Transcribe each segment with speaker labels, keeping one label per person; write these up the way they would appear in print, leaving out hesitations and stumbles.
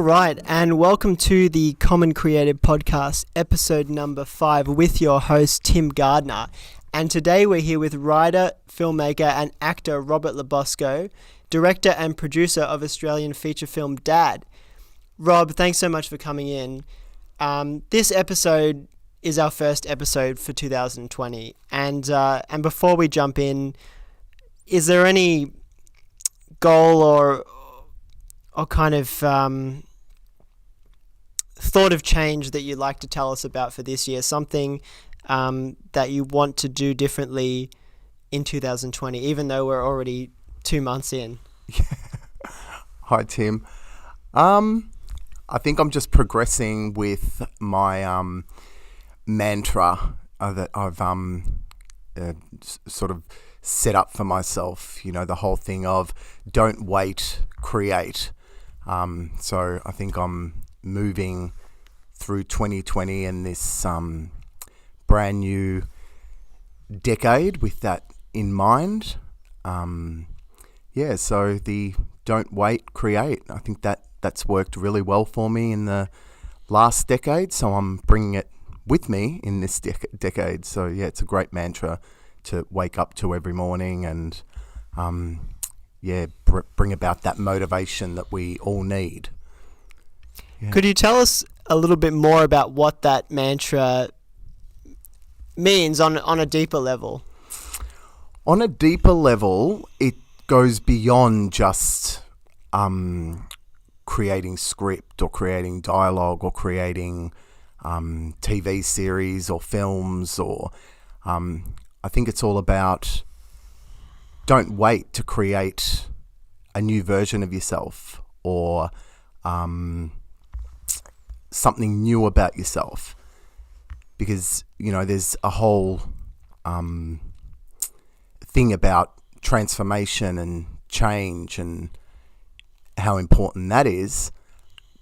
Speaker 1: right, and welcome to the Common Creative Podcast, episode number 5, with your host, Tim Gardner. And today we're here with writer, filmmaker, and actor Robert Lobosco, director and producer of Australian feature film Dad. Rob, thanks so much for coming in. This episode is our first episode for 2020. And before we jump in, is there any goal or kind of thought of change that you'd like to tell us about for this year? Something that you want to do differently in 2020, even though we're already 2 months in?
Speaker 2: Hi, Tim. I think I'm just progressing with my mantra that I've sort of set up for myself. You know, the whole thing of don't wait, create. So I think I'm moving through 2020 and this brand new decade with that in mind. So the don't wait, create. I think that's worked really well for me in the last decade. So I'm bringing it with me in this decade. So yeah, it's a great mantra to wake up to every morning and bring about that motivation that we all need. Yeah.
Speaker 1: Could you tell us a little bit more about what that mantra means on a deeper level?
Speaker 2: On a deeper level, it goes beyond just creating script or creating dialogue or creating TV series or films or I think it's all about don't wait to create a new version of yourself or something new about yourself, because you know there's a whole thing about transformation and change and how important that is.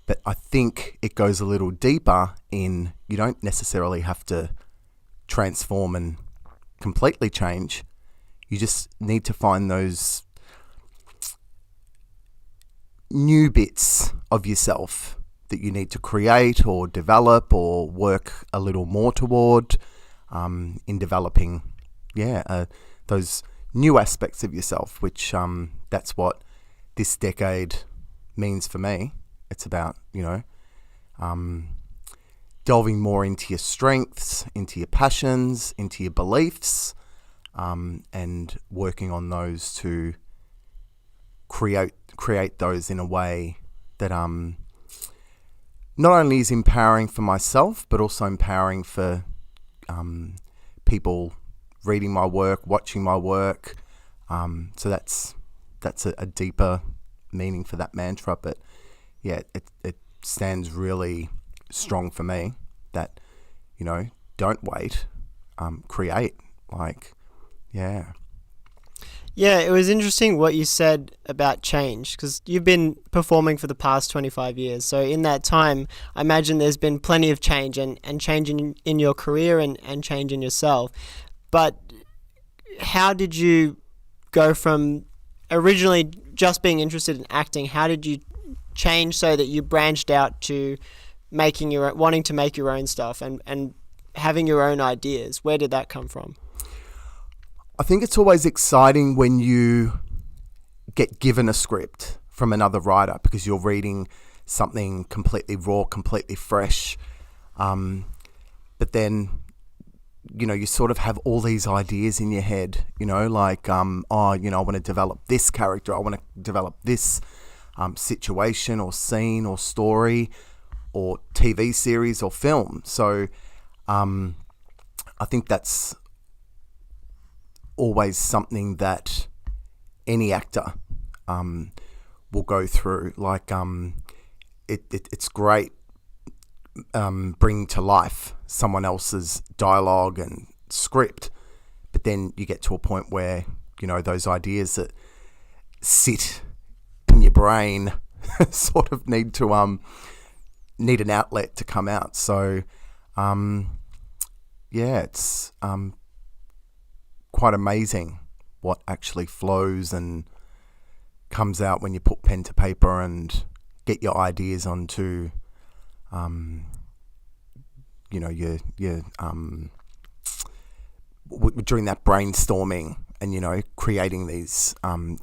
Speaker 2: But I think it goes a little deeper in you don't necessarily have to transform and completely change. You just need to find those new bits of yourself that you need to create or develop or work a little more toward in developing, those new aspects of yourself, which that's what this decade means for me. It's about, delving more into your strengths, into your passions, into your beliefs, and working on those to create those in a way that not only is empowering for myself, but also empowering for people reading my work, watching my work. So that's a deeper meaning for that mantra. But yeah, it stands really strong for me that, don't wait, create.
Speaker 1: Yeah, it was interesting what you said about change, because you've been performing for the past 25 years. So in that time, I imagine there's been plenty of change and change in your career and change in yourself. But how did you go from originally just being interested in acting? How did you change so that you branched out to wanting to make your own stuff and having your own ideas? Where did that come from?
Speaker 2: I think it's always exciting when you get given a script from another writer because you're reading something completely raw, completely fresh. But then, you sort of have all these ideas in your head, I want to develop this character. I want to develop this situation or scene or story or TV series or film. So I think that's always something that any actor will go through. It's great bringing to life someone else's dialogue and script, but then you get to a point where those ideas that sit in your brain sort of need an outlet to come out. So it's quite amazing what actually flows and comes out when you put pen to paper and get your ideas onto, during that brainstorming and, creating these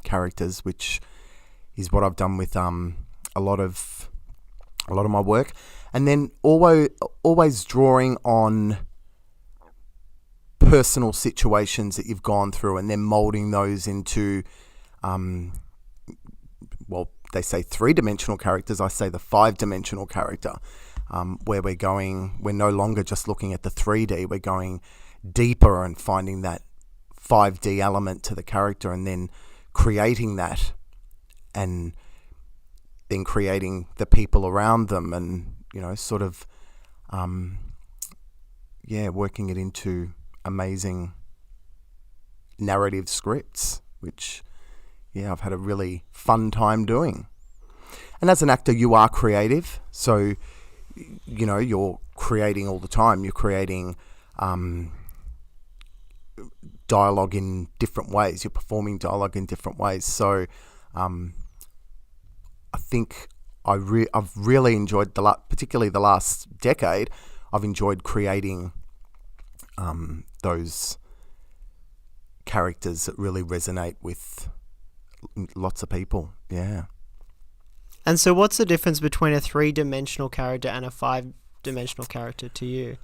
Speaker 2: characters, which is what I've done with a lot of my work. And then always drawing on personal situations that you've gone through and then molding those into, they say 3-dimensional characters. I say the 5-dimensional character, where we're no longer just looking at the 3D. We're going deeper and finding that 5D element to the character and then creating that, and then creating the people around them, and working it into amazing narrative scripts, which I've had a really fun time doing. And as an actor, you are creative, so you're creating all the time. You're creating dialogue in different ways. You're performing dialogue in different ways. So I think I've really enjoyed particularly the last decade. I've enjoyed creating those characters that really resonate with lots of people. Yeah.
Speaker 1: And so what's the difference between a 3-dimensional character and a 5-dimensional character to you?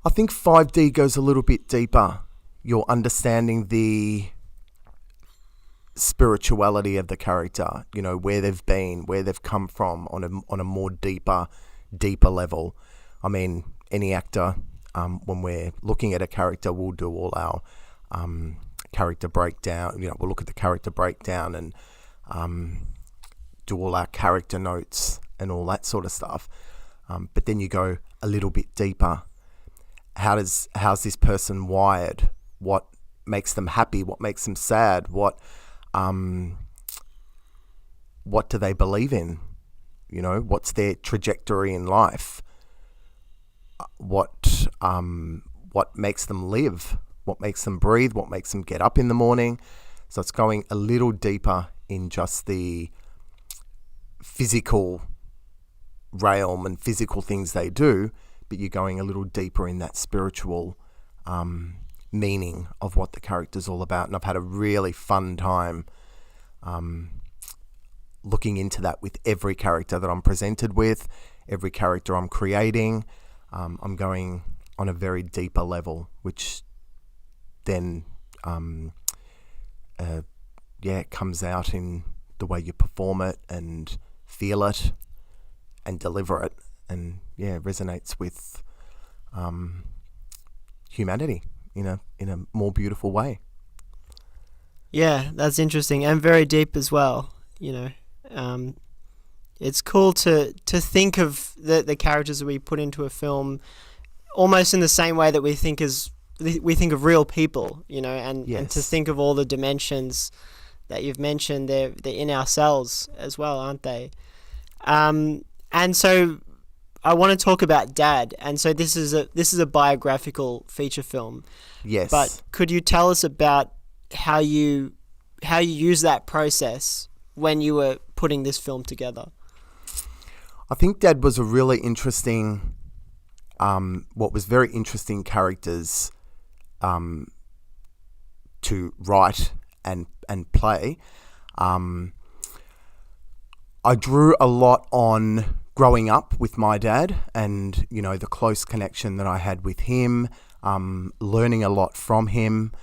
Speaker 2: I think 5D goes a little bit deeper. You're understanding the spirituality of the character, where they've been, where they've come from on a more deeper level. I mean, any actor, when we're looking at a character, we'll do all our character breakdown. We'll look at the character breakdown and do all our character notes and all that sort of stuff. But then you go a little bit deeper. How's this person wired? What makes them happy? What makes them sad? What do they believe in? What's their trajectory in life? What makes them live? What makes them breathe? What makes them get up in the morning? So it's going a little deeper in just the physical realm and physical things they do, but you're going a little deeper in that spiritual meaning of what the character's all about. And I've had a really fun time looking into that with every character that I'm presented with, every character I'm creating. I'm going on a very deeper level, which then it comes out in the way you perform it and feel it and deliver it, and resonates with humanity in a more beautiful way.
Speaker 1: Yeah, that's interesting and very deep as well. It's cool to think of the characters that we put into a film almost in the same way that we think of real people, and to think of all the dimensions that you've mentioned. They're in ourselves as well, aren't they? And so I want to talk about Dad. And so this is a biographical feature film.
Speaker 2: Yes.
Speaker 1: But could you tell us about how you use that process when you were putting this film together?
Speaker 2: I think Dad was a really interesting, very interesting characters to write and play. I drew a lot on growing up with my dad and, the close connection that I had with him, learning a lot from him,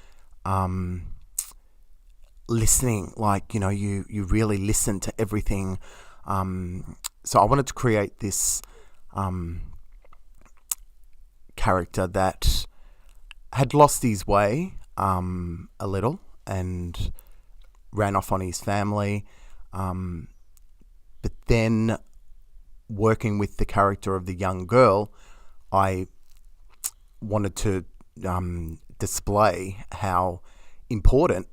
Speaker 2: listening, you really listen to everything. So I wanted to create this character that had lost his way a little and ran off on his family. But then working with the character of the young girl, I wanted to display how important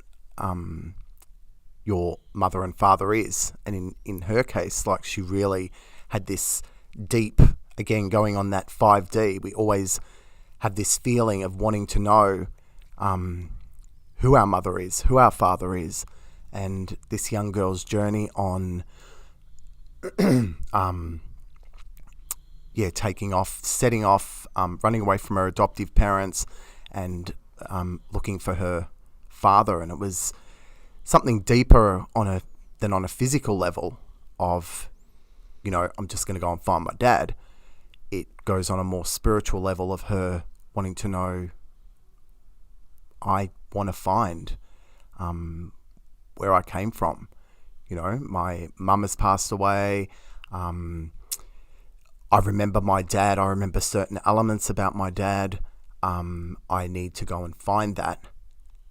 Speaker 2: your mother and father is. And in her case, she really had this deep, again, going on that 5D, we always have this feeling of wanting to know who our mother is, who our father is. And this young girl's journey on taking off, setting off, running away from her adoptive parents, and looking for her father. And it was something deeper than on a physical level of, I'm just going to go and find my dad. It goes on a more spiritual level of her wanting to know, I want to find where I came from. My mum has passed away. I remember my dad. I remember certain elements about my dad. I need to go and find that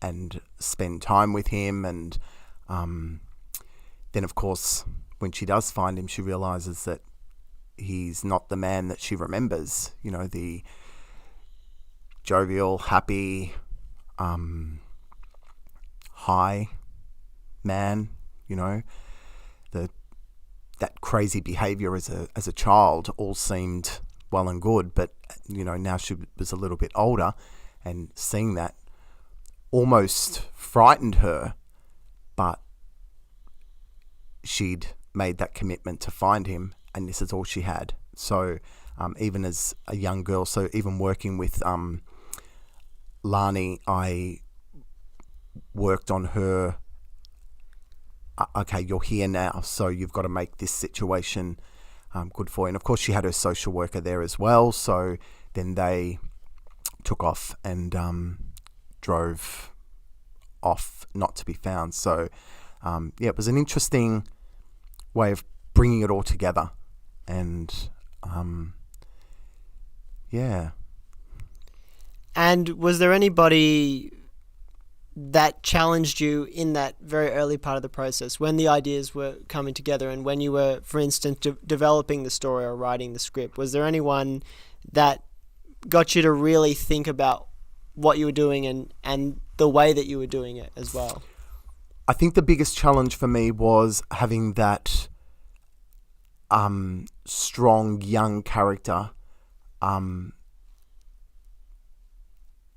Speaker 2: and spend time with him. And then, of course, when she does find him, she realizes that he's not the man that she remembers. The jovial, happy, high man. That crazy behavior as a child all seemed well and good, but now she was a little bit older, and seeing that almost frightened her, but she'd made that commitment to find him, and this is all she had. So even as a young girl, so even working with Lani, I worked on her. Okay, you're here now, so you've got to make this situation good for you. And of course, she had her social worker there as well. So then they took off and drove off, not to be found. So it was an interesting way of bringing it all together. And
Speaker 1: And was there anybody that challenged you in that very early part of the process when the ideas were coming together and when you were, for instance, developing the story or writing the script? Was there anyone that got you to really think about what you were doing and the way that you were doing it as well?
Speaker 2: I think the biggest challenge for me was having that strong young character,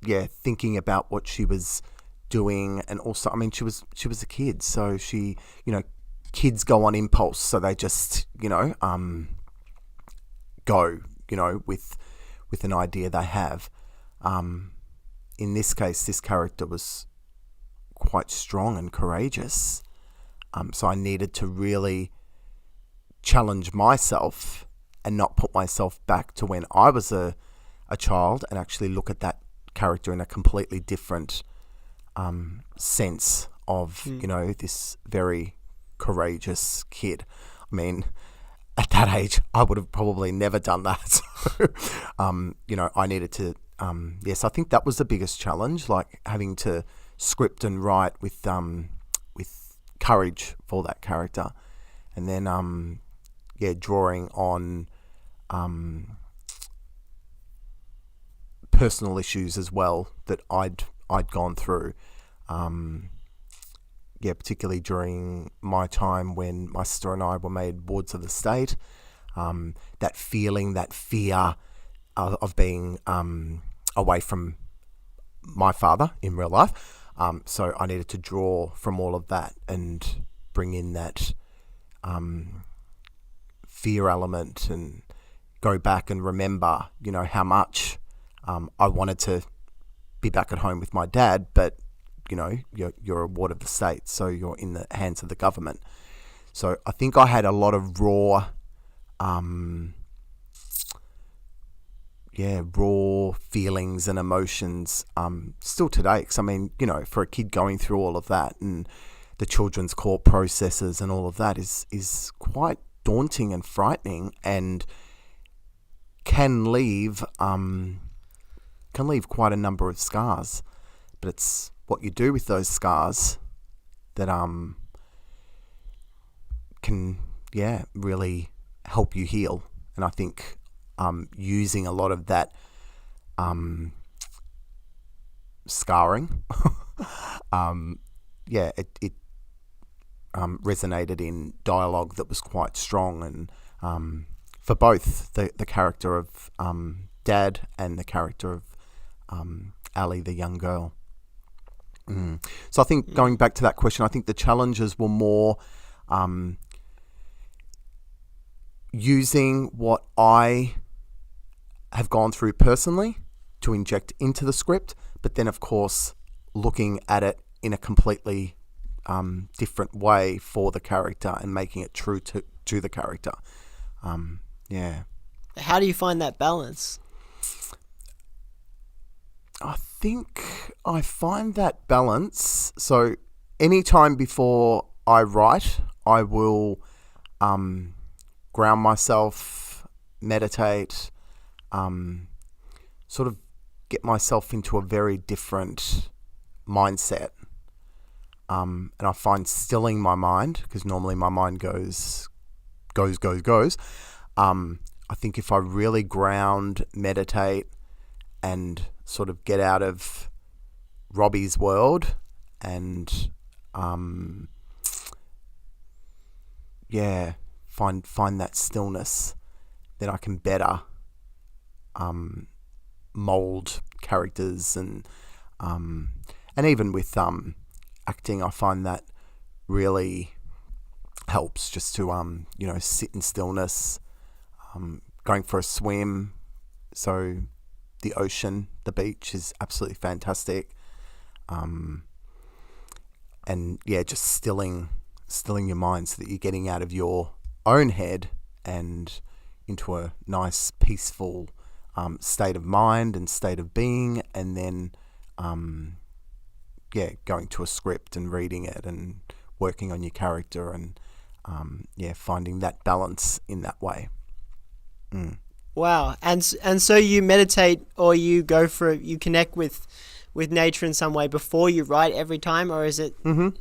Speaker 2: thinking about what she was doing. And also, I mean, she was a kid, so she, kids go on impulse, so they just, go, with an idea they have. In this case, this character was quite strong and courageous. So I needed to really challenge myself and not put myself back to when I was a child, and actually look at that character in a completely different sense of, this very courageous kid. I mean, at that age, I would have probably never done that. So, I needed to, yes, I think that was the biggest challenge, like having to script and write with courage for that character. And then, drawing on personal issues as well that I'd gone through. Particularly during my time when my sister and I were made wards of the state. That feeling, that fear of being away from my father in real life. So I needed to draw from all of that and bring in that fear element and go back and remember, how much I wanted to be back at home with my dad, but you're a ward of the state, so you're in the hands of the government. So I think I had a lot of raw feelings and emotions still today. Because I mean, for a kid going through all of that and the children's court processes and all of that is quite daunting and frightening, and can leave quite a number of scars. But it's what you do with those scars that can really help you heal. And I think using a lot of that scarring it resonated in dialogue that was quite strong, and for both the character of Dad and the character of Ali, the young girl. So I think, going back to that question, I think the challenges were more using what I have gone through personally to inject into the script, but then of course looking at it in a completely different way for the character and making it true to the character. Yeah.
Speaker 1: How do you find that balance?
Speaker 2: I think I find that balance. So anytime before I write, I will ground myself, meditate, sort of get myself into a very different mindset. And I find stilling my mind, because normally my mind goes. I think if I really ground, meditate, and sort of get out of Robbie's world and find that stillness, then I can better mold characters and even with acting, I find that really helps just to sit in stillness, going for a swim. So the ocean, the beach is absolutely fantastic. And just stilling your mind so that you're getting out of your own head and into a nice peaceful state of mind and state of being, and then going to a script and reading it and working on your character and finding that balance in that way.
Speaker 1: Wow. And so you meditate, or you connect with nature in some way before you write every time, or is it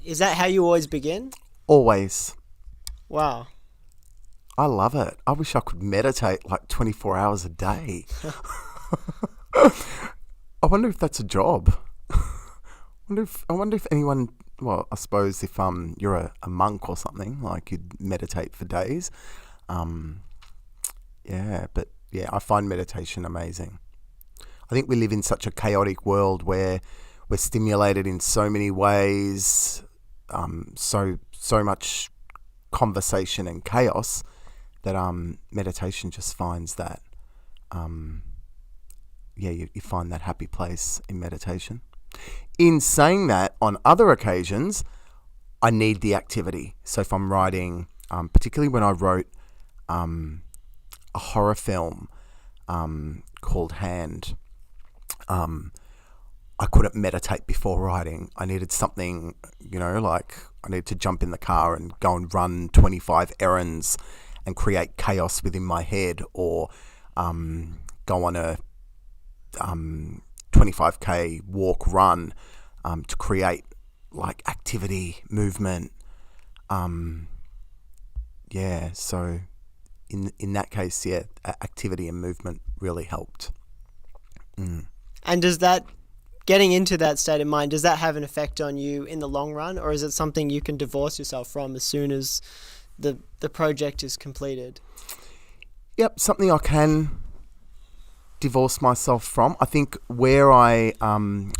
Speaker 1: is that how you always begin?
Speaker 2: Always.
Speaker 1: Wow.
Speaker 2: I love it. I wish I could meditate like 24 hours a day. I wonder if that's a job. I wonder if anyone, well, I suppose if you're a monk or something, like you'd meditate for days. I find meditation amazing. I think we live in such a chaotic world where we're stimulated in so many ways, so much conversation and chaos, that meditation just finds that you find that happy place in meditation. In saying that, on other occasions I need the activity. So if I'm writing, particularly when I wrote a horror film called Hand, I couldn't meditate before writing. I needed something, like I needed to jump in the car and go and run 25 errands and create chaos within my head, or go on a 25k walk run to create like activity, movement. So in that case, activity and movement really helped.
Speaker 1: And does that, getting into that state of mind, does that have an effect on you in the long run, or is it something you can divorce yourself from as soon as the project is completed?
Speaker 2: Yep, something I can divorce myself from. I think where I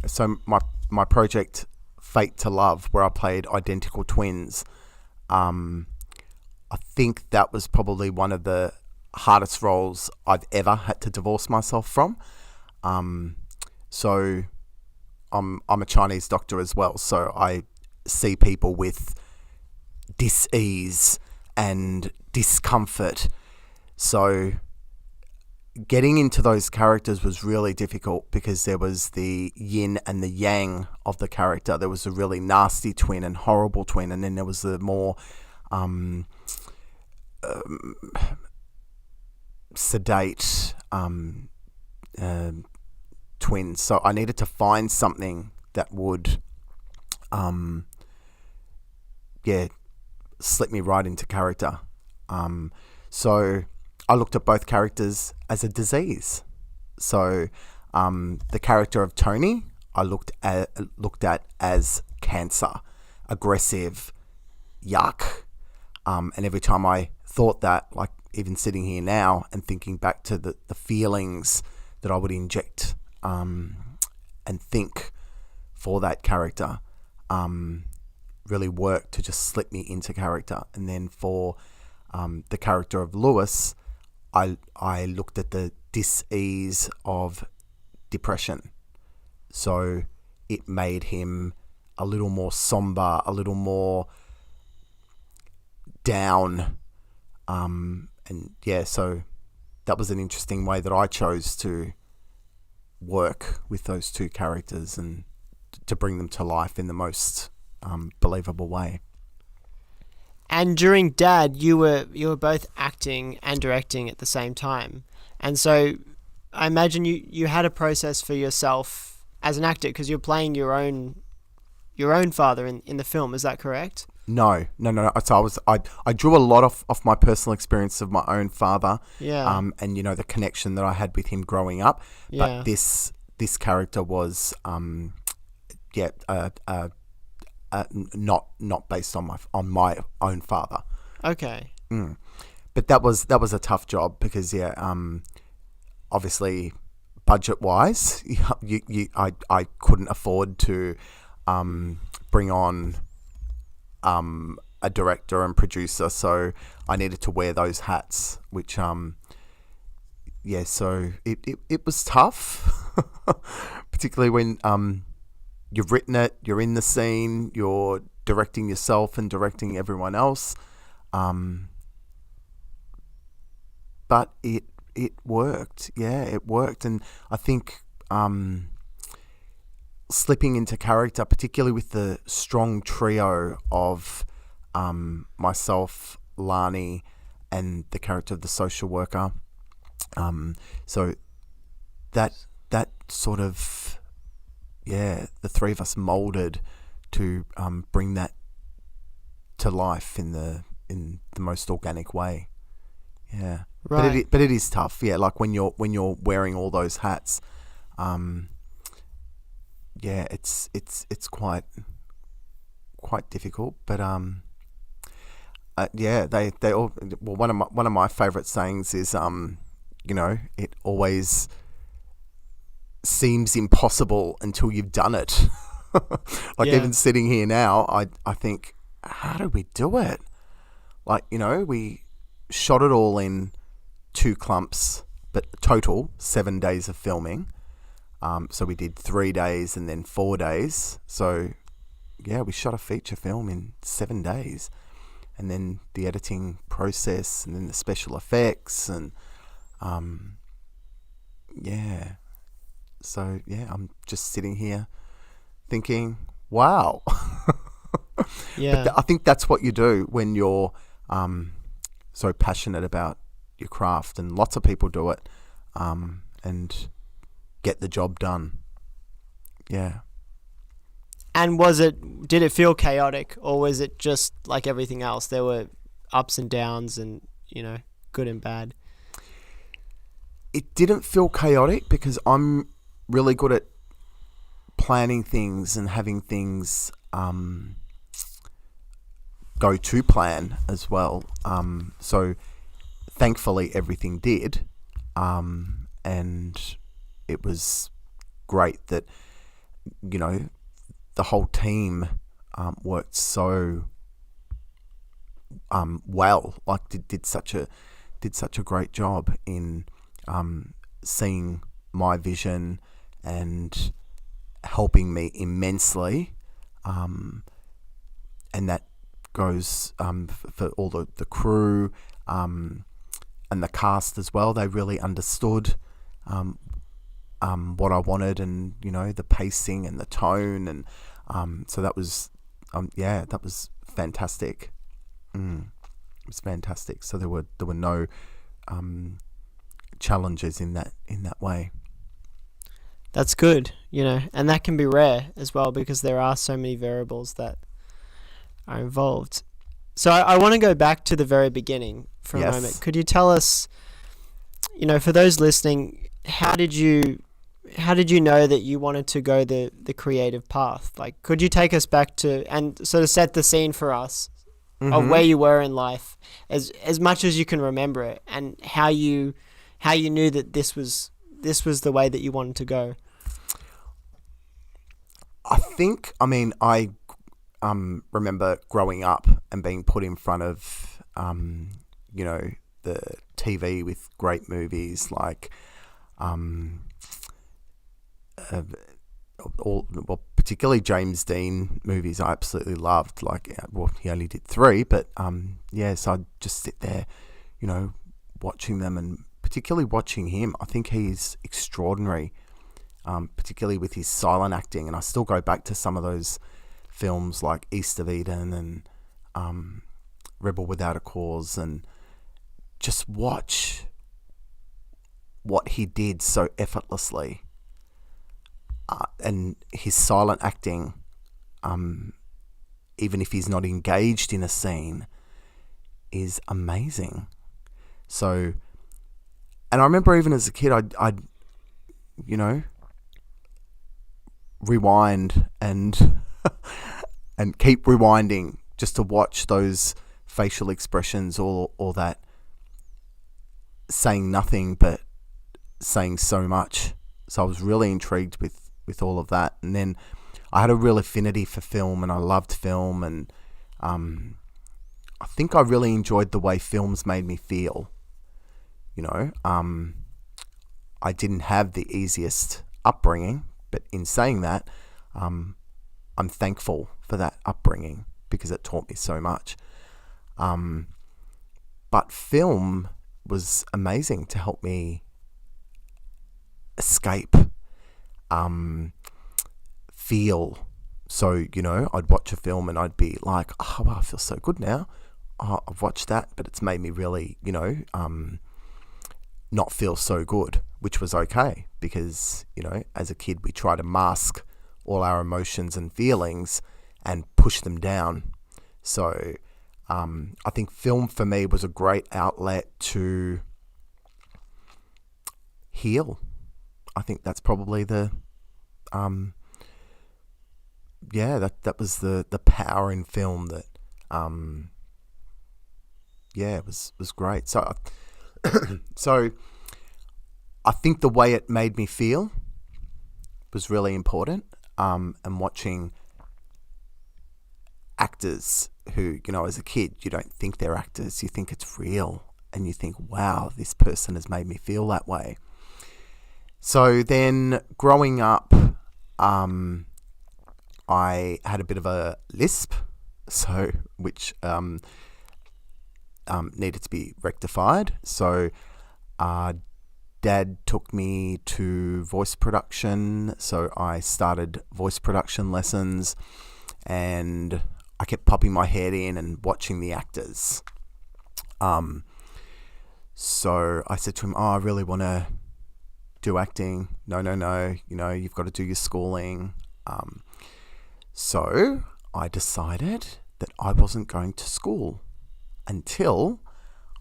Speaker 2: so my project Fate to Love, where I played identical twins, I think that was probably one of the hardest roles I've ever had to divorce myself from. So I'm a Chinese doctor as well, so I see people with dis-ease and discomfort. So getting into those characters was really difficult, because there was the yin and the yang of the character. There was a really nasty twin and horrible twin, and then there was the more sedate twin. So I needed to find something that would slip me right into character. So I looked at both characters as a disease. So the character of Tony, I looked at as cancer, aggressive, yuck. And every time I thought that, like even sitting here now and thinking back to the feelings that I would inject and think for that character, really worked to just slip me into character. And then for the character of Lewis, I looked at the dis-ease of depression. So it made him a little more somber, a little more down. So that was an interesting way that I chose to work with those two characters and to bring them to life in the most believable way.
Speaker 1: And during Dad, you were both acting and directing at the same time, and so I imagine you had a process for yourself as an actor because you're playing your own father in the film. Is that correct?
Speaker 2: No. So I drew a lot off my personal experience of my own father.
Speaker 1: Yeah.
Speaker 2: And the connection that I had with him growing up.
Speaker 1: Yeah.
Speaker 2: But this character was not based on my own father.
Speaker 1: Okay.
Speaker 2: But that was a tough job because obviously budget wise, I couldn't afford to bring on a director and producer, so I needed to wear those hats, which so it was tough, particularly when you've written it, you're in the scene, you're directing yourself and directing everyone else, but it worked. It worked, and I think slipping into character, particularly with the strong trio of myself, Lani, and the character of the social worker. So that sort of, the three of us molded to bring that to life in the most organic way. Yeah,
Speaker 1: right.
Speaker 2: But it is tough. Yeah, like when you're wearing all those hats. It's quite difficult, but they all, well, one of my favorite sayings is it always seems impossible until you've done it. Even sitting here now, I think, how do we do it? We shot it all in 2 clumps, but total 7 days of filming. So we did 3 days and then 4 days. So we shot a feature film in 7 days, and then the editing process, and then the special effects, and So I'm just sitting here thinking, wow.
Speaker 1: Yeah.
Speaker 2: But I think that's what you do when you're so passionate about your craft, and lots of people do it, and get the job done. Yeah.
Speaker 1: And did it feel chaotic, or was it just like everything else? There were ups and downs and, good and bad.
Speaker 2: It didn't feel chaotic because I'm really good at planning things and having things go to plan as well. So thankfully everything did. And it was great that, the whole team worked so well. Did such a great job in seeing my vision and helping me immensely, and that goes for all the crew and the cast as well. They really understood what I wanted, and the pacing and the tone, and so that was fantastic. It was fantastic. So there were no challenges in that way.
Speaker 1: That's good, and that can be rare as well because there are so many variables that are involved. So I want to go back to the very beginning for a moment. Could you tell us, for those listening, how did you know that you wanted to go the creative path? Could you take us back to and sort of set the scene for us of where you were in life, as much as you can remember it, and how you knew that this was the way that you wanted to go? I remember growing up and being put in front of
Speaker 2: the TV with great movies like particularly James Dean movies I absolutely loved. Like, well, he only did 3, but so I'd just sit there, watching them, and particularly watching him. I think he's extraordinary, particularly with his silent acting. And I still go back to some of those films like East of Eden and Rebel Without a Cause, and just watch what he did so effortlessly. And his silent acting, even if he's not engaged in a scene, is amazing. So, and I remember even as a kid, I'd rewind and and keep rewinding just to watch those facial expressions, or that saying nothing but saying so much. So I was really intrigued with all of that. And then I had a real affinity for film, and I loved film, and I think I really enjoyed the way films made me feel. I didn't have the easiest upbringing, but in saying that, I'm thankful for that upbringing because it taught me so much. But film was amazing to help me escape, feel. So, I'd watch a film and I'd be like, oh, wow, I feel so good now. Oh, I've watched that, but it's made me really, not feel so good, which was okay because, as a kid, we try to mask all our emotions and feelings and push them down. So, I think film for me was a great outlet to heal. I think that's probably the, that was the power in film that, was great. So, so I think the way it made me feel was really important. And watching actors who, as a kid, you don't think they're actors, you think it's real, and you think, wow, this person has made me feel that way. So then growing up, I had a bit of a lisp, which needed to be rectified. So Dad took me to voice production. So I started voice production lessons, and I kept popping my head in and watching the actors. So I said to him, I really want to do acting. No, you've got to do your schooling. So I decided that I wasn't going to school until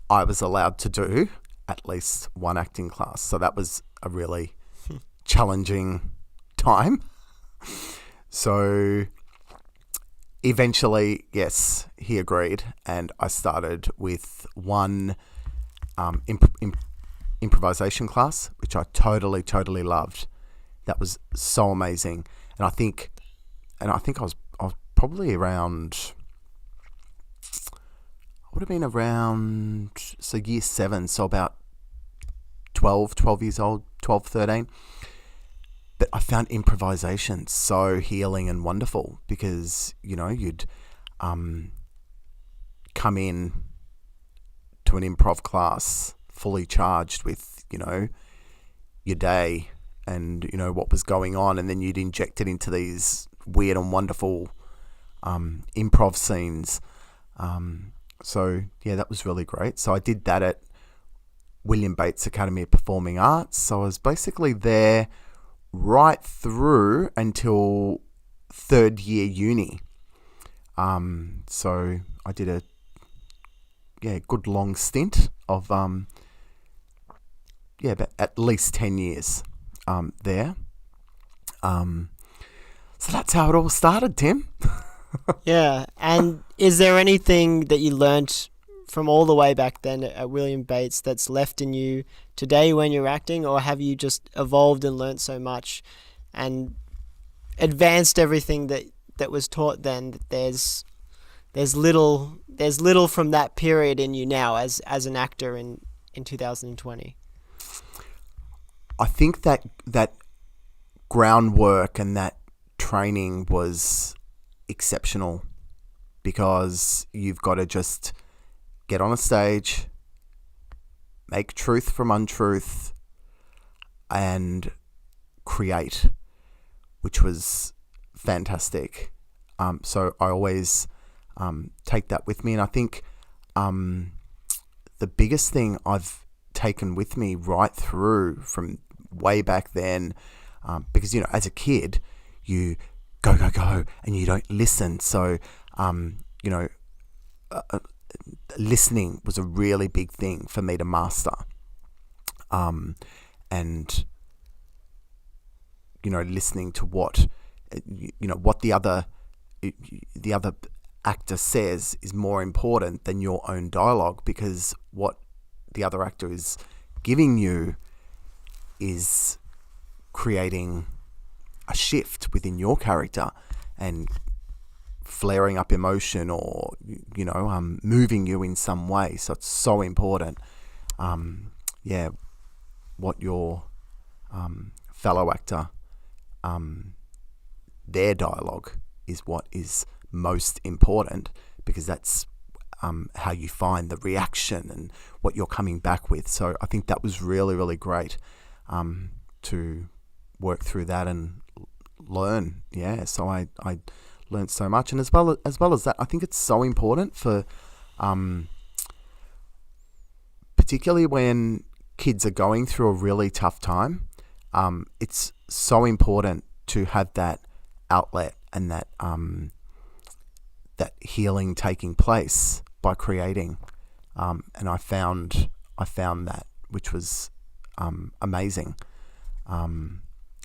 Speaker 2: I was allowed to do at least one acting class. So that was a really challenging time. So eventually, yes, he agreed, and I started with one improvisation class, which I totally loved. That was so amazing. And I think I was probably around, I would have been around, so year 7, so about 12 years old, 12, 13. But I found improvisation so healing and wonderful because, you'd come in to an improv class fully charged with, your day and, what was going on. And then you'd inject it into these weird and wonderful improv scenes. So, yeah, that was really great. So I did that at William Bates Academy of Performing Arts. So I was basically there right through until 3rd year uni. So I did a good long stint of but at least 10 years there. So that's how it all started, Tim.
Speaker 1: Yeah, and is there anything that you learnt from all the way back then at William Bates that's left in you today when you're acting, or have you just evolved and learnt so much and advanced everything that was taught then that there's there's little from that period in you now as an actor in 2020.
Speaker 2: I think that groundwork and that training was exceptional, because you've got to just get on a stage, make truth from untruth, and create, which was fantastic. So I always take that with me. And I think the biggest thing I've taken with me right through from way back then, because, as a kid, you go, and you don't listen. So, listening was a really big thing for me to master. And, listening to what the other actor says is more important than your own dialogue, because what the other actor is giving you is creating a shift within your character and flaring up emotion, or moving you in some way. So it's so important. What your fellow actor, their dialogue is what is most important, because that's how you find the reaction and what you're coming back with. So I think that was really, really great to work through that and learn. Yeah, so I learned so much. And as well as that, I think it's so important for particularly when kids are going through a really tough time. It's so important to have that outlet and that healing taking place by creating. And I found that, which was amazing.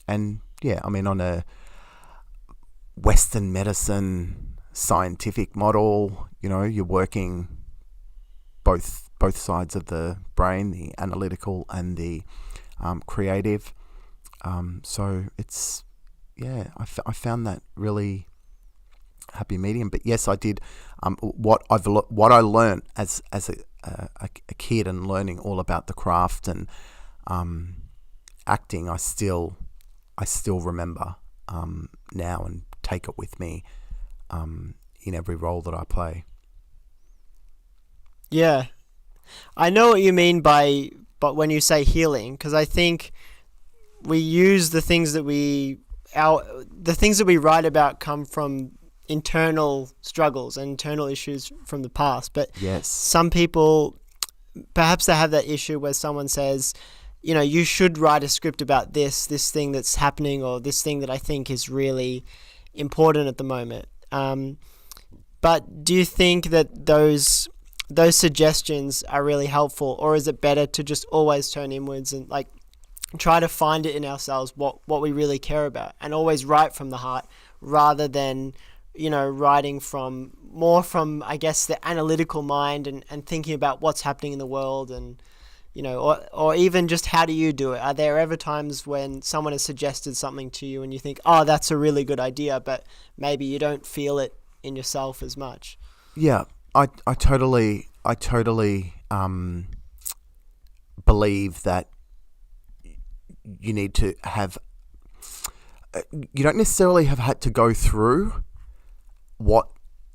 Speaker 2: And yeah, I mean, on a Western medicine scientific model, you're working both sides of the brain, the analytical and the creative. So it's, I found that really happy medium. But yes, I did what I learned as a kid, and learning all about the craft and acting. I still remember now, and take it with me in every role that I play.
Speaker 1: Yeah, I know what you mean but when you say healing, because I think we use the things that we write about come from internal struggles and internal issues from the past. But
Speaker 2: yes,
Speaker 1: some people, perhaps they have that issue where someone says, you should write a script about this thing that's happening, or this thing that I think is really important at the moment. But do you think that those suggestions are really helpful, or is it better to just always turn inwards and try to find it in ourselves what we really care about, and always write from the heart, rather than writing from I guess the analytical mind and thinking about what's happening in the world, and or even just how do you do it? Are there ever times when someone has suggested something to you and you think, oh, that's a really good idea, but maybe you don't feel it in yourself as much?
Speaker 2: Yeah, I totally believe that you need to have. You don't necessarily have had to go through what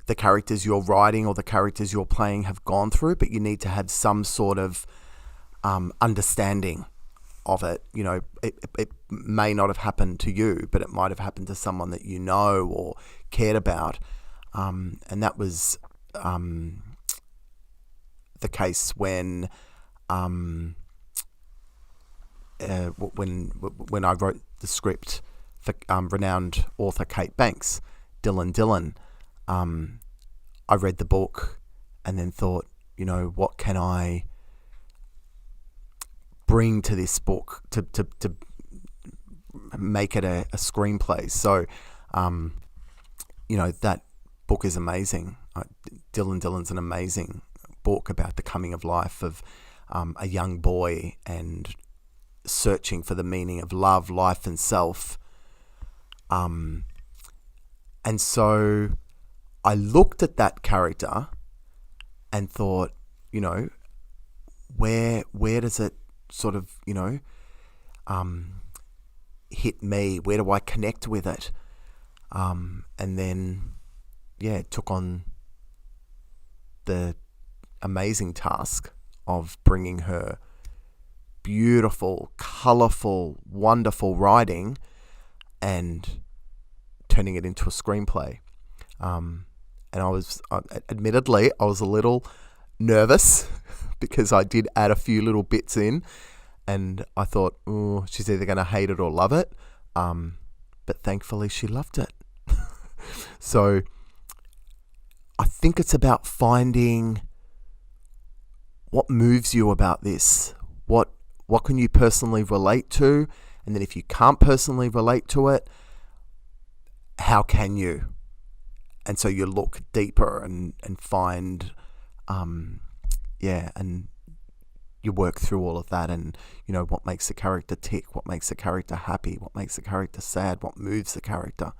Speaker 2: the characters you're writing or the characters you're playing have gone through, but you need to have some sort of understanding of it. It may not have happened to you, but it might have happened to someone that you know or cared about, and that was the case when I wrote the script for renowned author Kate Banks, Dylan. I read the book and then thought, what can I bring to this book to make it a screenplay? So, that book is amazing. Dylan's an amazing book about the coming of life of a young boy and searching for the meaning of love, life, and self. And so I looked at that character and thought, where does it sort of, hit me? Where do I connect with it? And then, took on the amazing task of bringing her beautiful, colourful, wonderful writing and turning it into a screenplay. And admittedly, I was a little nervous because I did add a few little bits in, and I thought, oh, she's either going to hate it or love it. But thankfully, she loved it. So I think it's about finding what moves you about this. What can you personally relate to? And then if you can't personally relate to it, how can you? And so you look deeper and find, and you work through all of that, and what makes the character tick, what makes the character happy, what makes the character sad, what moves the character,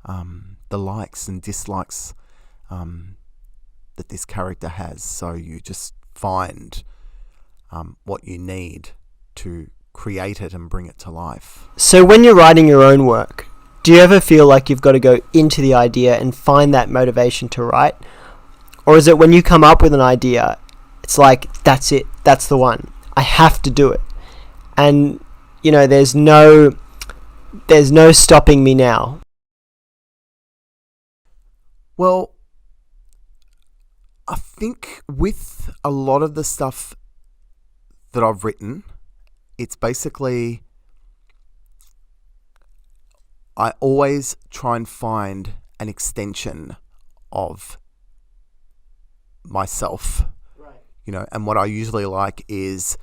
Speaker 2: the likes and dislikes that this character has. So you just find what you need to create it and bring it to life.
Speaker 1: So when you're writing your own work, do you ever feel like you've got to go into the idea and find that motivation to write? Or is it when you come up with an idea, it's like, that's it, that's the one, I have to do it, and there's no stopping me now?
Speaker 2: Well, I think with a lot of the stuff that I've written, it's basically, I always try and find an extension of myself. Right. And what I usually like is,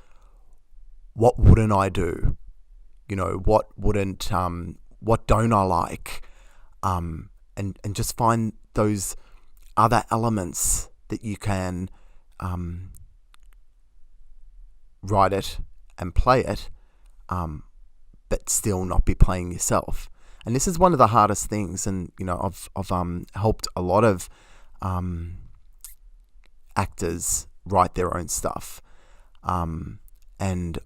Speaker 2: what wouldn't I do? What don't I like? And just find those other elements that you can write it and play it, but still not be playing yourself. And this is one of the hardest things. And I've helped a lot of actors write their own stuff, and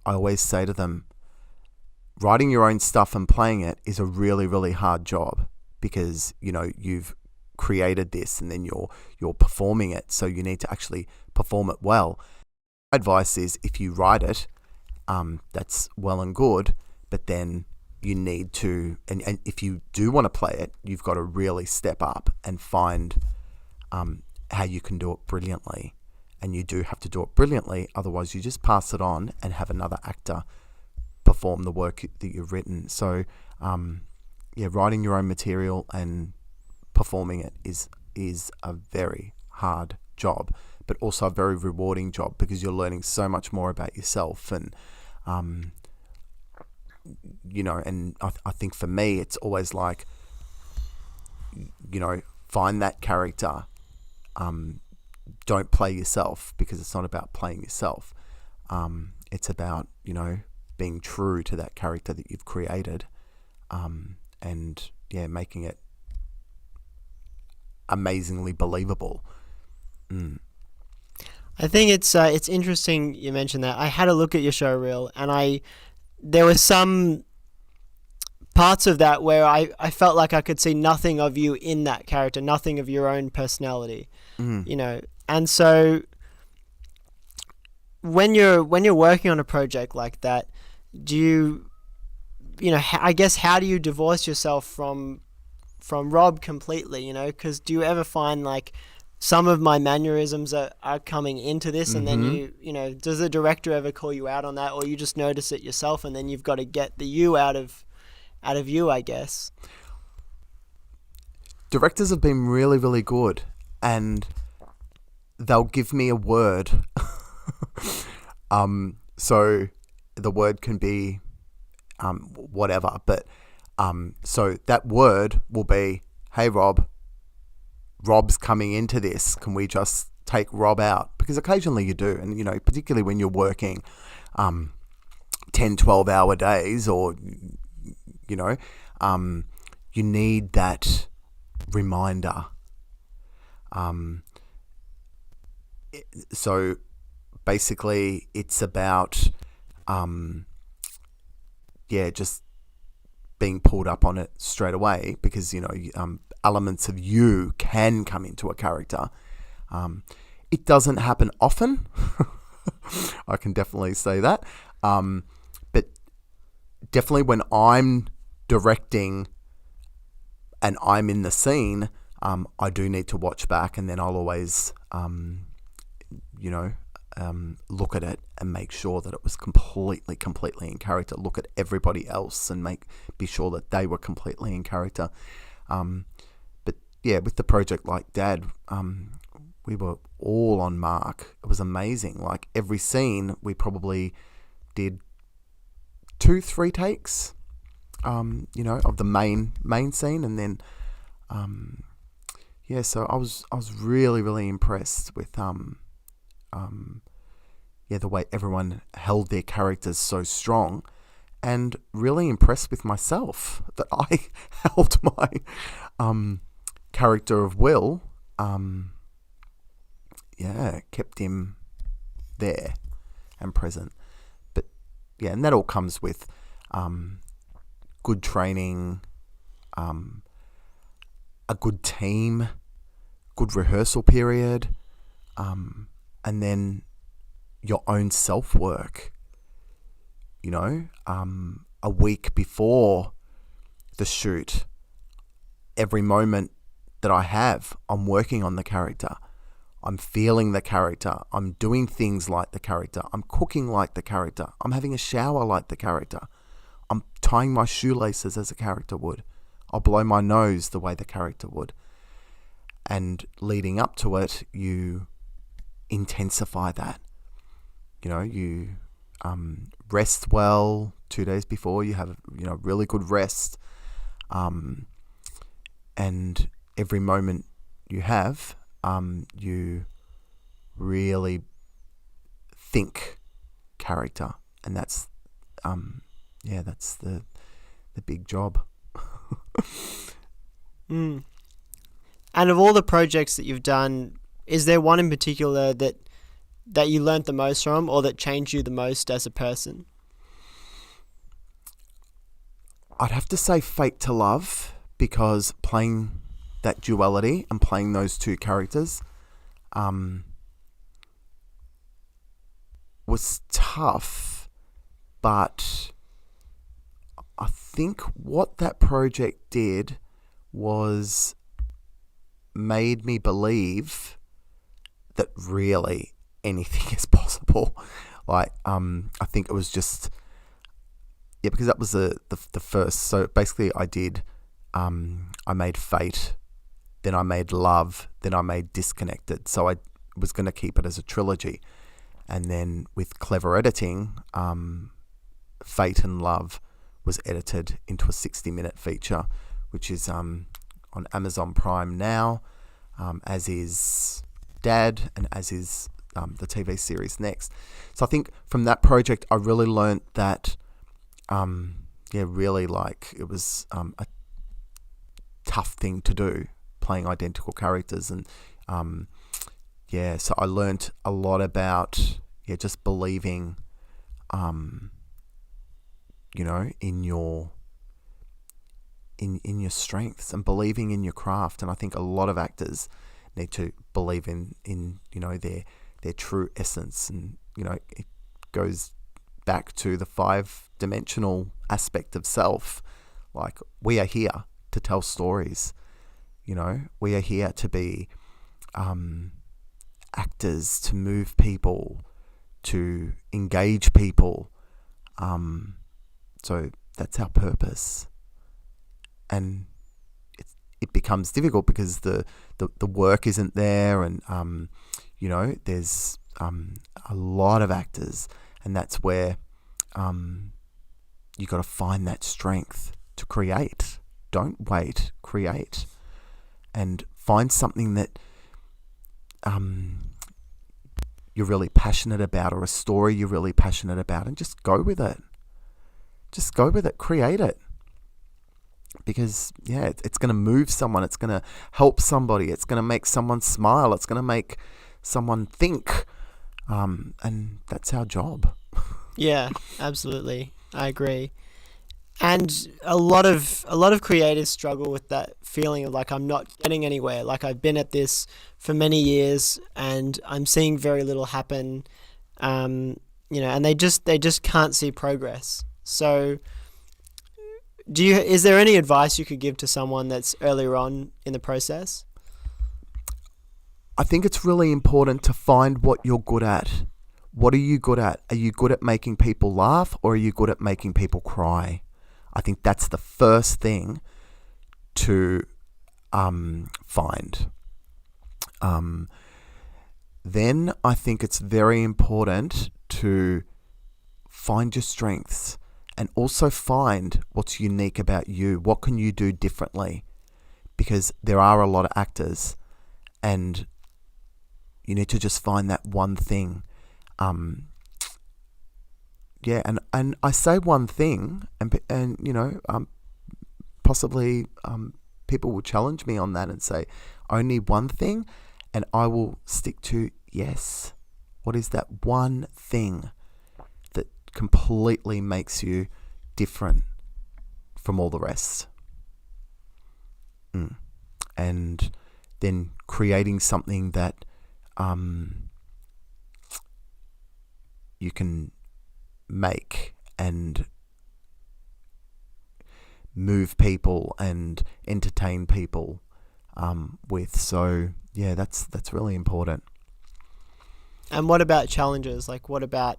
Speaker 2: I always say to them, writing your own stuff and playing it is a really, really hard job, because you've created this and then you're performing it, so you need to actually perform it well. My advice is, if you write it, that's well and good, but then you need to, and if you do want to play it, you've got to really step up and find how you can do it brilliantly. And you do have to do it brilliantly, otherwise you just pass it on and have another actor perform the work that you've written. So writing your own material and performing it is a very hard job, but also a very rewarding job, because you're learning so much more about yourself. And and I think for me, it's always like, find that character. Don't play yourself, because it's not about playing yourself. It's about, being true to that character that you've created, and making it amazingly believable.
Speaker 1: I think it's interesting you mentioned that. I had a look at your show reel, and there were some parts of that where I felt like I could see nothing of you in that character, nothing of your own personality. And so when you're working on a project like that, do you I guess, how do you divorce yourself from Rob completely? Because do you ever find like, some of my mannerisms are coming into this, and then does the director ever call you out on that, or you just notice it yourself, and then you've got to get the you out of you, I guess?
Speaker 2: Directors have been really, really good, and they'll give me a word. So the word can be whatever, but so that word will be, hey Rob's coming into this, can we just take Rob out? Because occasionally you do, and particularly when you're working 10-12 hour days, or you need that reminder So basically, it's about just being pulled up on it straight away, because elements of you can come into a character. It doesn't happen often. I can definitely say that. But definitely when I'm directing and I'm in the scene, I do need to watch back, and then I'll always, look at it and make sure that it was completely in character. Look at everybody else and be sure that they were completely in character. But yeah, with the project like Dad, we were all on mark. It was amazing. Like every scene, we probably did 2-3 takes, of the main scene, and then, so I was really, really impressed with, the way everyone held their characters so strong, and really impressed with myself that I held my, character of Will, kept him there and present. But yeah, and that all comes with good training, a good team, good rehearsal period, and then your own self-work. A week before the shoot, every moment that I have, I'm working on the character. I'm feeling the character. I'm doing things like the character. I'm cooking like the character. I'm having a shower like the character. I'm tying my shoelaces as a character would. I'll blow my nose the way the character would. And leading up to it, you intensify that. You rest well 2 days before. You have really good rest. And every moment you have, you really think character, and that's the big job.
Speaker 1: And of all the projects that you've done, is there one in particular that you learnt the most from, or that changed you the most as a person?
Speaker 2: I'd have to say Fate to Love, because playing that duality and playing those two characters was tough, but I think what that project did was made me believe that really anything is possible. Like, I think it was just, because that was the first. So basically I made Fate, then I made Love, then I made Disconnected. So I was going to keep it as a trilogy. And then with clever editing, Fate and Love was edited into a 60-minute feature, which is on Amazon Prime now, as is Dad, and as is the TV series Next. So I think from that project, I really learnt that, really, like, it was a tough thing to do, playing identical characters. And so I learnt a lot about just believing in your strengths and believing in your craft. And I think a lot of actors need to believe in their true essence. And it goes back to the 5-dimensional aspect of self. Like, we are here to tell stories. We are here to be actors, to move people, to engage people. So that's our purpose. And it becomes difficult because the work isn't there, and there's a lot of actors, and that's where you got to find that strength to create. Don't wait, create, and find something that you're really passionate about, or a story you're really passionate about, and just go with it. Just go with it, create it. because it's going to move someone, it's going to help somebody, it's going to make someone smile, it's going to make someone think, and that's our job.
Speaker 1: Yeah, absolutely. I agree. And a lot of creators struggle with that feeling of like, I'm not getting anywhere. Like, I've been at this for many years and I'm seeing very little happen. And they just can't see progress. So is there any advice you could give to someone that's earlier on in the process?
Speaker 2: I think it's really important to find what you're good at. What are you good at? Are you good at making people laugh, or are you good at making people cry? I think that's the first thing to find. Then I think it's very important to find your strengths and also find what's unique about you. What can you do differently? Because there are a lot of actors, and you need to just find that one thing. And I say one thing, and possibly people will challenge me on that and say only one thing, and I will stick to yes. What is that one thing that completely makes you different from all the rest? And then creating something that you can make and move people and entertain people with. So yeah, that's really important.
Speaker 1: And what about challenges? Like, what about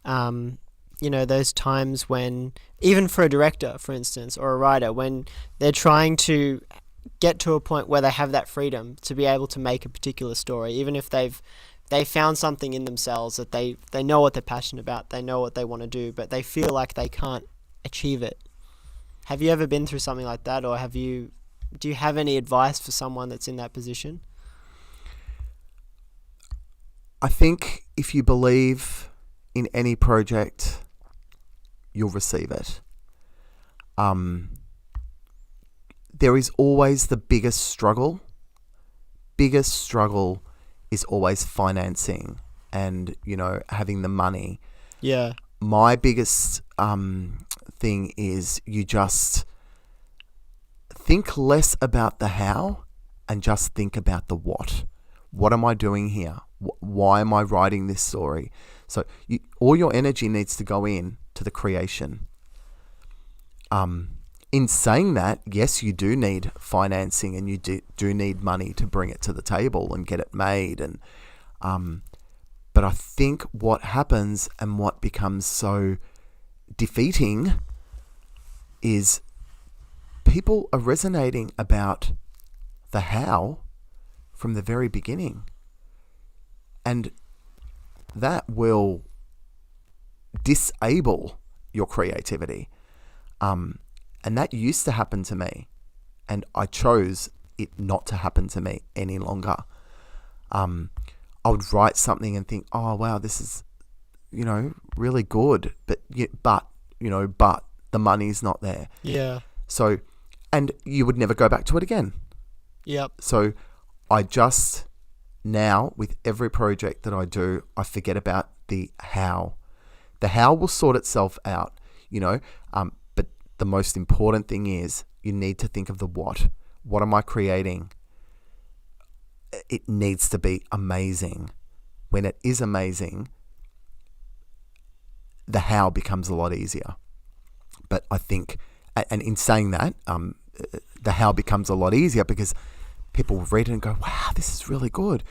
Speaker 1: those times when, even for a director, for instance, or a writer, when they're trying to get to a point where they have that freedom to be able to make a particular story, even if they found something in themselves that they know what they're passionate about, they know what they want to do, but they feel like they can't achieve it. Have you ever been through something like that, or do you have any advice for someone that's in that position?
Speaker 2: I think if you believe in any project, you'll receive it. There is always the biggest struggle. Biggest struggle is always financing and, having the money.
Speaker 1: Yeah.
Speaker 2: My biggest thing is you just think less about the how and just think about the what. What am I doing here? Why am I writing this story? So all your energy needs to go in to the creation. In saying that, yes, you do need financing and you do need money to bring it to the table and get it made. And but I think what happens and what becomes so defeating is people are resonating about the how from the very beginning. And that will disable your creativity. And that used to happen to me. And I chose it not to happen to me any longer. I would write something and think, oh, wow, this is, really good. But the money's not there.
Speaker 1: Yeah.
Speaker 2: So, and you would never go back to it again.
Speaker 1: Yep.
Speaker 2: So I just now, with every project that I do, I forget about the how. The how will sort itself out, but the most important thing is you need to think of the what. What am I creating? It needs to be amazing. When it is amazing, the how becomes a lot easier. But I think, and in saying that, the how becomes a lot easier because people read it and go, wow, this is really good.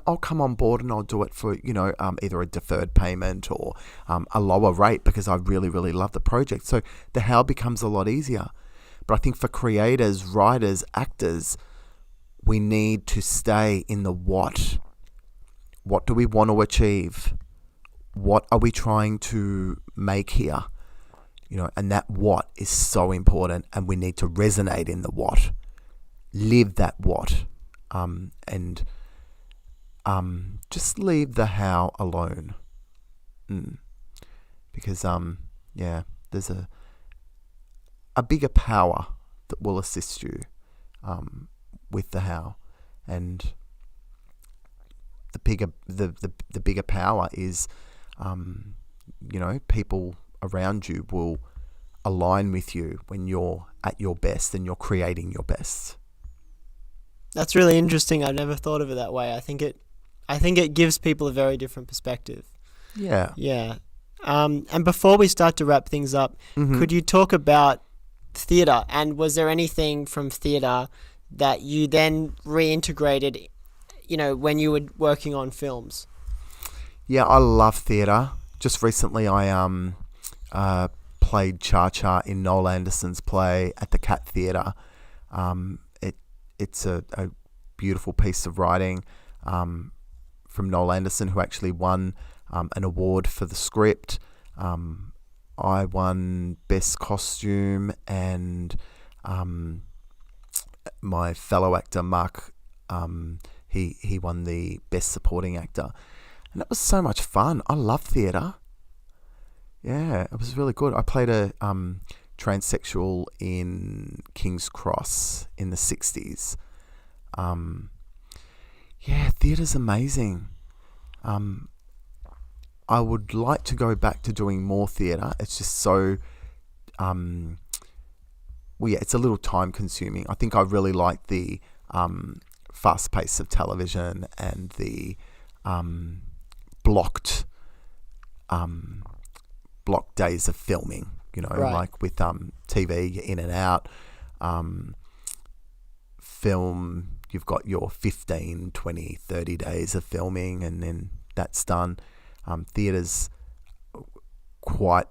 Speaker 2: I'll come on board and I'll do it for, either a deferred payment or a lower rate because I really, really love the project. So the how becomes a lot easier. But I think for creators, writers, actors, we need to stay in the what. What do we want to achieve? What are we trying to make here? And that what is so important, and we need to resonate in the what. Live that what, and just leave the how alone, because there's a bigger power that will assist you with the how. And the bigger power is, people around you will align with you when you're at your best and you're creating your best.
Speaker 1: That's really interesting. I've never thought of it that way. I think it gives people a very different perspective.
Speaker 2: Yeah.
Speaker 1: Yeah. And before we start to wrap things up, could you talk about theatre? And was there anything from theatre that you then reintegrated, when you were working on films?
Speaker 2: Yeah, I love theatre. Just recently I played Cha-Cha in Noel Anderson's play at the Cat Theatre. It's a beautiful piece of writing from Noel Anderson, who actually won an award for the script. I won Best Costume, and my fellow actor, Mark, he won the Best Supporting Actor. And that was so much fun. I love theatre. Yeah, it was really good. I played a transsexual in King's Cross in the 60s. Theatre's amazing. I would like to go back to doing more theatre. It's just so, it's a little time consuming. I think I really like the fast pace of television and the blocked days of filming,
Speaker 1: Right.
Speaker 2: like with TV, you're in and out. Film, you've got your 15, 20, 30 days of filming, and then that's done. Theatre's quite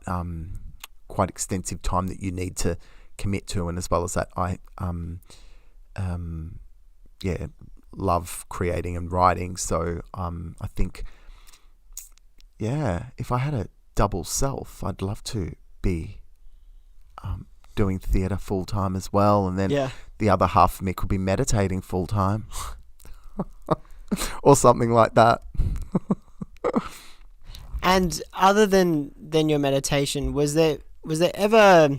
Speaker 2: extensive time that you need to commit to, and as well as that, I love creating and writing. So I think, if I had a double self, I'd love to be doing theatre full time as well, and then the other half of me could be meditating full time or something like that.
Speaker 1: And other than your meditation, was there ever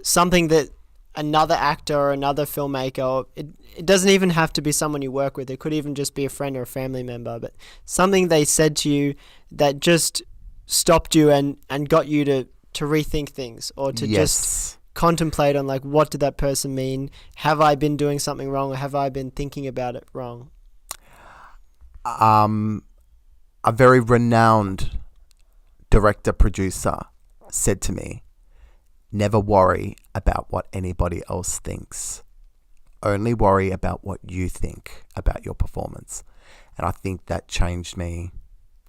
Speaker 1: something that another actor or another filmmaker, or it doesn't even have to be someone you work with, it could even just be a friend or a family member, but something they said to you that just stopped you and got you to rethink things, or to just contemplate on, like, what did that person mean? Have I been doing something wrong, or have I been thinking about it wrong?
Speaker 2: A very renowned director-producer said to me, never worry about what anybody else thinks. Only worry about what you think about your performance. And I think that changed me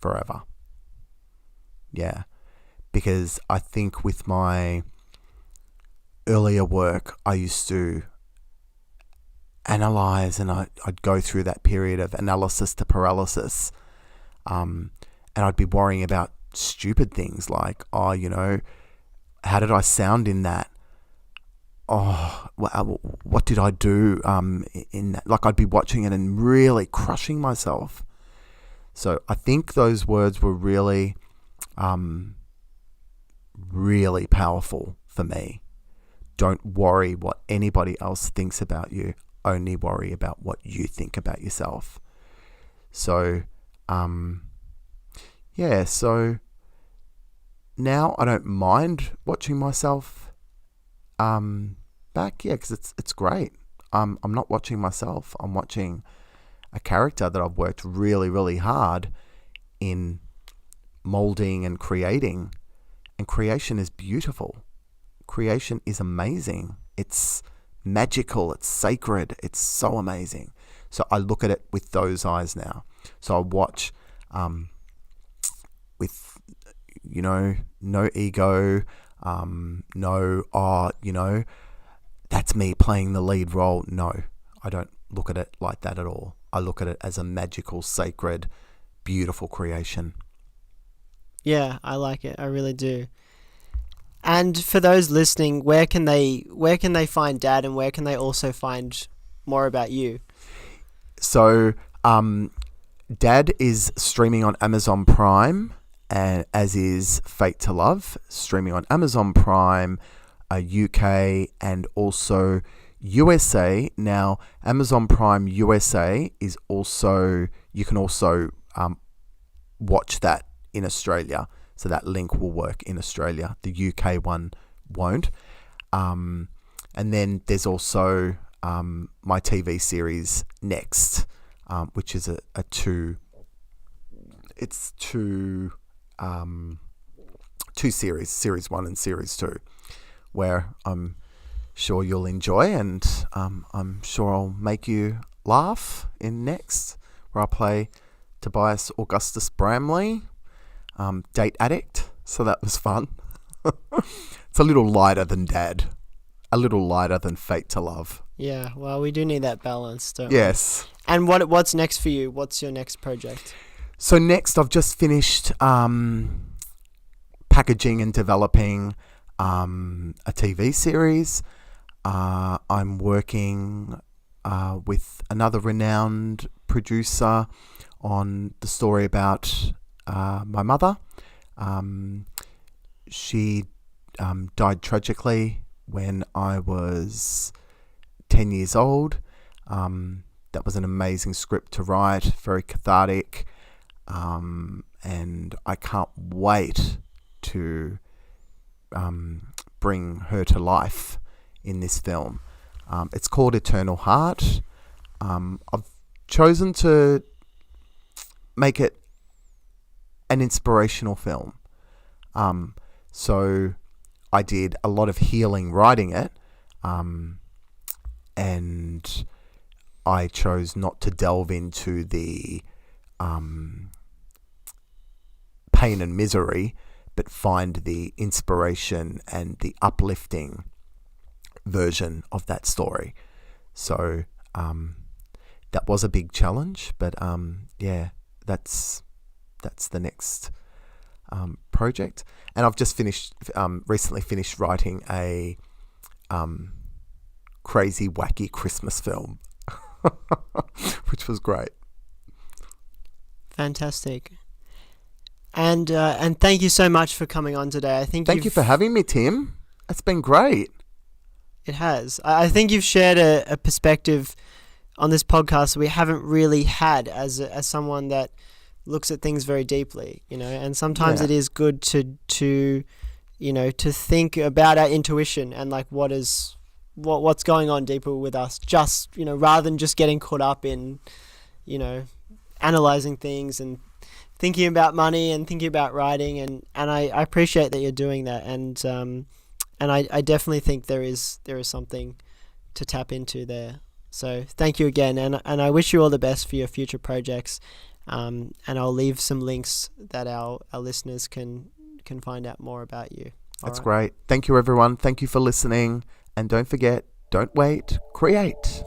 Speaker 2: forever. Yeah. Because I think with my earlier work, I used to analyze, and I'd go through that period of analysis to paralysis. And I'd be worrying about stupid things like, how did I sound in that? What did I do in that? Like, I'd be watching it and really crushing myself. So I think those words were really, really powerful for me. Don't worry what anybody else thinks about you. Only worry about what you think about yourself. So, so now I don't mind watching myself back, because it's great. I'm not watching myself. I'm watching a character that I've worked really, really hard in molding and creating. And creation is beautiful. Creation is amazing. It's magical. It's sacred. It's so amazing. So I look at it with those eyes now. So I watch with, no ego, that's me playing the lead role. No, I don't look at it like that at all. I look at it as a magical, sacred, beautiful creation.
Speaker 1: Yeah, I like it. I really do. And for those listening, where can they find Dad, and where can they also find more about you?
Speaker 2: So, Dad is streaming on Amazon Prime, and as is Fate to Love, streaming on Amazon Prime, UK and also USA. Now, Amazon Prime USA is also, you can also watch that in Australia. So that link will work in Australia. The UK one won't. And then there's also my TV series Next, which is two series, series 1 and series 2, where I'm sure you'll enjoy, and I'm sure I'll make you laugh in Next, where I play Tobias Augustus Bramley, date addict. So that was fun. It's a little lighter than Dad, a little lighter than Fate to Love.
Speaker 1: Yeah, well, we do need that balance, don't we?
Speaker 2: Yes.
Speaker 1: And what's next for you? What's your next project?
Speaker 2: So next, I've just finished packaging and developing a TV series. I'm working with another renowned producer on the story about my mother. She died tragically when I was 10 years old. That was an amazing script to write, very cathartic, and I can't wait to bring her to life in this film. It's called Eternal Heart. I've chosen to make it an inspirational film. So I did a lot of healing writing it, and I chose not to delve into the pain and misery, but find the inspiration and the uplifting version of that story. So that was a big challenge, but yeah, that's the next project. And I've just recently finished writing a crazy, wacky Christmas film, which was great.
Speaker 1: Fantastic. And thank you so much for coming on today. I think
Speaker 2: Thank you for having me, Tim. It's been great.
Speaker 1: It has. I think you've shared a perspective on this podcast we haven't really had as someone that looks at things very deeply, and sometimes it is good to think about our intuition and like what's going on deeper with us, just, rather than just getting caught up in, analyzing things and thinking about money and thinking about writing, and I appreciate that you're doing that, and I definitely think there is something to tap into there. So thank you again, and I wish you all the best for your future projects. And I'll leave some links that our listeners can find out more about you.
Speaker 2: That's great. Thank you, everyone. Thank you for listening. And don't forget, don't wait, create.